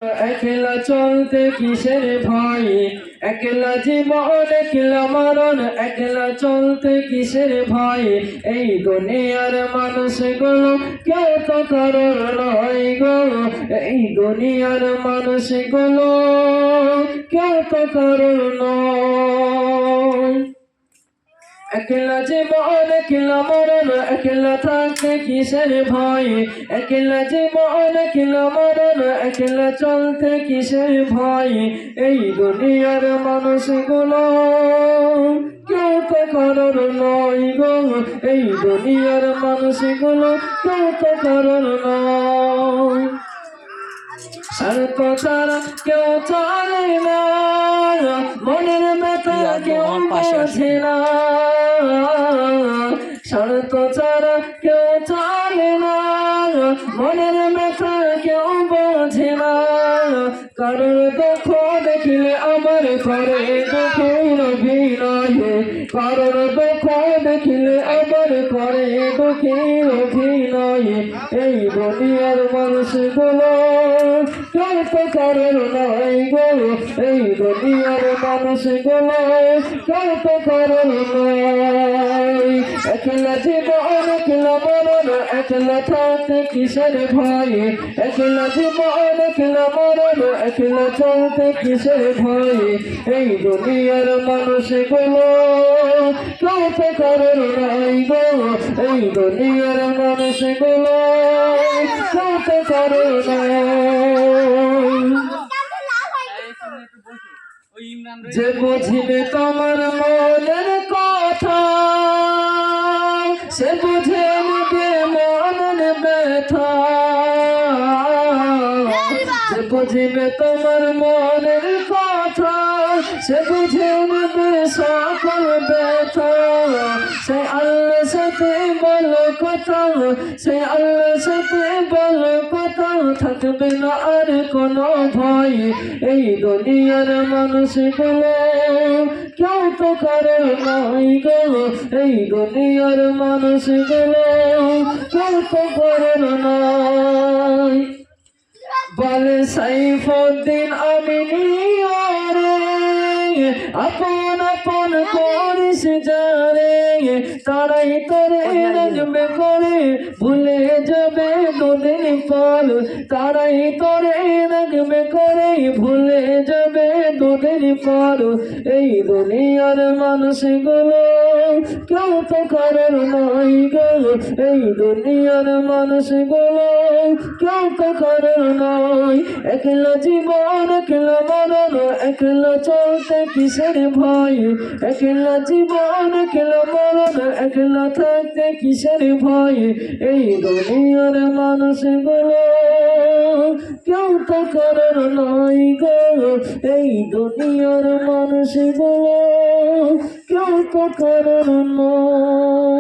একলা চলতে কিসের ভয়, একলা জীবন একলা মরণ, একলা চলতে কিসের ভয়। এই দুনিয়ার মানুষগুলো কেউ তো কারোর নয় গো, এই দুনিয়ার মানুষগুলো কেউ তো কারোর নয়। একলা জীবন একলা মরণ, একলা থাকতে কিসের ভয়, একলা জীবন একলা মরণ, একলা চলতে কিসের ভয়। এই দুনিয়ার মানুষগুলো কেউ তো কারোর নয় গো, এই দুনিয়ার মানুষগুলো কেউ তো কারোর নয়। স্বার্থ ছাড়া কেউ চলে না, মনের ব্যথা কেউ বোঝে না। স্বার্থ ছাড়া কেউ চলে না, মনের ব্যথা কেউ বোঝে না। কারোর দুঃখ দেখিলে আমার করে দুঃখের অভিনয়, কারোর দুঃখ দেখিলে আমার করে দুঃখের অভিনয়। এই দুনিয়ার মানুষগুলো কেউ তো কারোর নয় গো, এই দুনিয়ার মানুষগুলো কেউ তো কারোর নয়। একলা জীবন একলা মরণ, একলা থাকতে কিসের ভয়, একলা জীবন একলা মরণ, একলা চলতে কিসের ভয়। এই দুনিয়ার মানুষগুলো কেউ তো কারোর নয় গো, এই দুনিয়ার মানুষগুলো কেউ তো কারোর নয়। যে বুঝিবে তোমার মনের কথা, সে বুঝে নিবে মনের ব্যথা। যে বুঝিবে তোমার মনের কথা, সে বুঝে নিবে সকল ব্যথা। সে আল্লাহর সাথে বলো কথা, সে আল্লাহর সাথে বলো কথা, থাকবে না আর কোনো ভয়। এই দুনিয়ার মানুষগুলো কেউ তো কারোর নয় গো, এই দুনিয়ার মানুষগুলো কেউ তো কারোর নয়। বলে সাইফুদ্দিন আমিনী আপন আপন করিস যারে, তারাই তোরে রাখবে করে ভুলে যাবে দুদিন পর। তারাই তোরে রাখবে করে ভুলে যাবে দুদিন পর। এই দুনিয়ার মানুষগুলো কেউ তো কারোর নয় গো, এই দুনিয়ার মানুষগুলো কেউ তো কারোর নয়। একলা জীবন একলা মরণ, একলা চলতে কিসের ভয়, একলা জীবন একলা মরণ, একলা থাকতে কিসের ভয়। এই দুনিয়ার মানুষগুলো কেউ তো কারোর নয় গো, এই দুনিয়ার মানুষগুলো কেউ তো কারোর নয়।